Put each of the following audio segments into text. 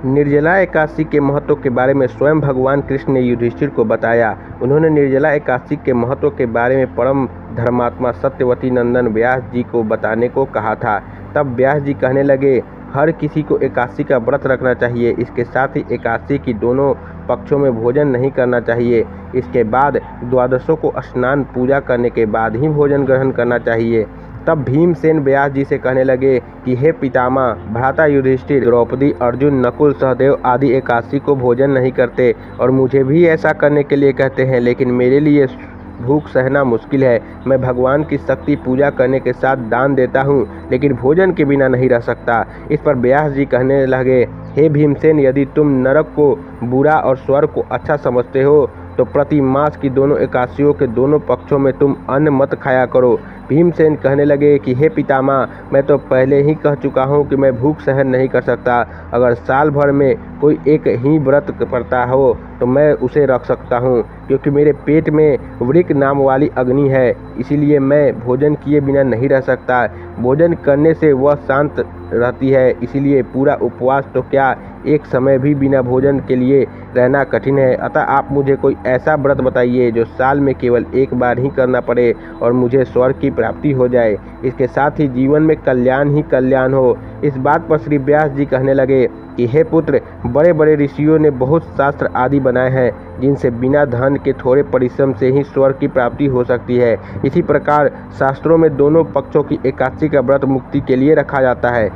निर्जला एकादशी के महत्व के बारे में स्वयं भगवान कृष्ण ने युधिष्ठिर को बताया। उन्होंने निर्जला एकादशी के महत्व के बारे में परम धर्मात्मा सत्यवती नंदन व्यास जी को बताने को कहा था। तब व्यास जी कहने लगे, हर किसी को एकादशी का व्रत रखना चाहिए। इसके साथ ही एकादशी की दोनों पक्षों में भोजन नहीं करना चाहिए। इसके बाद द्वादशों को स्नान पूजा करने के बाद ही भोजन ग्रहण करना चाहिए। तब भीमसेन व्यास जी से कहने लगे कि हे पितामह, भ्राता युधिष्ठिर, द्रौपदी, अर्जुन, नकुल, सहदेव आदि एकादशी को भोजन नहीं करते और मुझे भी ऐसा करने के लिए कहते हैं, लेकिन मेरे लिए भूख सहना मुश्किल है। मैं भगवान की शक्ति पूजा करने के साथ दान देता हूँ, लेकिन भोजन के बिना नहीं रह सकता। इस पर व्यास जी कहने लगे, हे भीमसेन, यदि तुम नरक को बुरा और स्वर्ग को अच्छा समझते हो तो प्रति मास की दोनों एकादशियों के दोनों पक्षों में तुम अन्न मत खाया करो। भीमसेन कहने लगे कि हे पितामह, मैं तो पहले ही कह चुका हूँ कि मैं भूख सहन नहीं कर सकता। अगर साल भर में कोई एक ही व्रत पड़ता हो तो मैं उसे रख सकता हूँ, क्योंकि मेरे पेट में वृक नाम वाली अग्नि है, इसीलिए मैं भोजन किए बिना नहीं रह सकता। भोजन करने से वह शांत रहती है, इसीलिए पूरा उपवास तो क्या, एक समय भी बिना भोजन के लिए रहना कठिन है। अतः आप मुझे कोई ऐसा व्रत बताइए जो साल में केवल एक बार ही करना पड़े और मुझे स्वर्ग की प्राप्ति हो जाए। इसके साथ ही जीवन में कल्याण ही कल्याण हो। इस बात पर श्री व्यास जी कहने लगे कि हे पुत्र, बड़े बड़े ऋषियों ने बहुत शास्त्र आदि बनाए हैं, जिनसे बिना धन के थोड़े परिश्रम से ही स्वर्ग की प्राप्ति हो सकती है। इसी प्रकार शास्त्रों में दोनों पक्षों की एकादशी का व्रत मुक्ति के लिए रखा जाता है।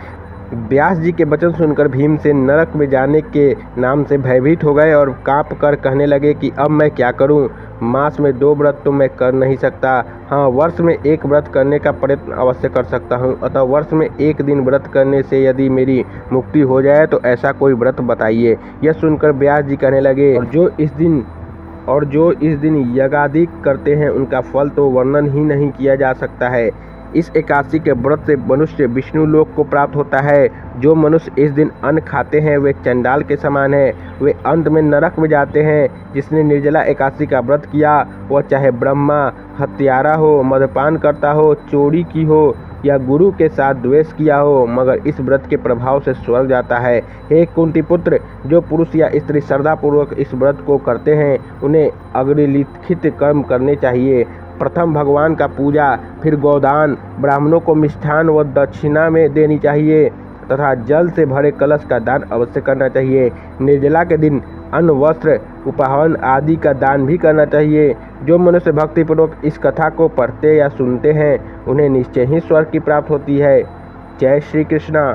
व्यास जी के वचन सुनकर भीमसेन नरक में जाने के नाम से भयभीत हो गए और कांप कर कहने लगे कि अब मैं क्या करूं? मास में 2 व्रत तो मैं कर नहीं सकता। हाँ, वर्ष में 1 व्रत करने का प्रयत्न अवश्य कर सकता हूँ। अतः वर्ष में 1 दिन व्रत करने से यदि मेरी मुक्ति हो जाए तो ऐसा कोई व्रत बताइए। यह सुनकर व्यास जी कहने लगे, और जो इस दिन यज्ञादि करते हैं उनका फल तो वर्णन ही नहीं किया जा सकता है। इस एकादशी के व्रत से मनुष्य विष्णु लोक को प्राप्त होता है। जो मनुष्य इस दिन अन्न खाते हैं वे चंडाल के समान हैं, वे अंत में नरक में जाते हैं। जिसने निर्जला एकादशी का व्रत किया, वह चाहे ब्रह्मा, हत्यारा हो, मद्यपान करता हो, चोरी की हो या गुरु के साथ द्वेष किया हो, मगर इस व्रत के प्रभाव से स्वर्ग जाता है। हे कुंती पुत्र, जो पुरुष या स्त्री श्रद्धापूर्वक इस व्रत को करते हैं उन्हें अग्निलिखित कर्म करने चाहिए। प्रथम भगवान का पूजा, फिर गोदान, ब्राह्मणों को मिष्ठान व दक्षिणा में देनी चाहिए तथा जल से भरे कलश का दान अवश्य करना चाहिए। निर्जला के दिन अन्न, वस्त्र, उपहार आदि का दान भी करना चाहिए। जो मनुष्य भक्तिपूर्वक इस कथा को पढ़ते या सुनते हैं उन्हें निश्चय ही स्वर्ग की प्राप्ति होती है। जय श्री कृष्णा।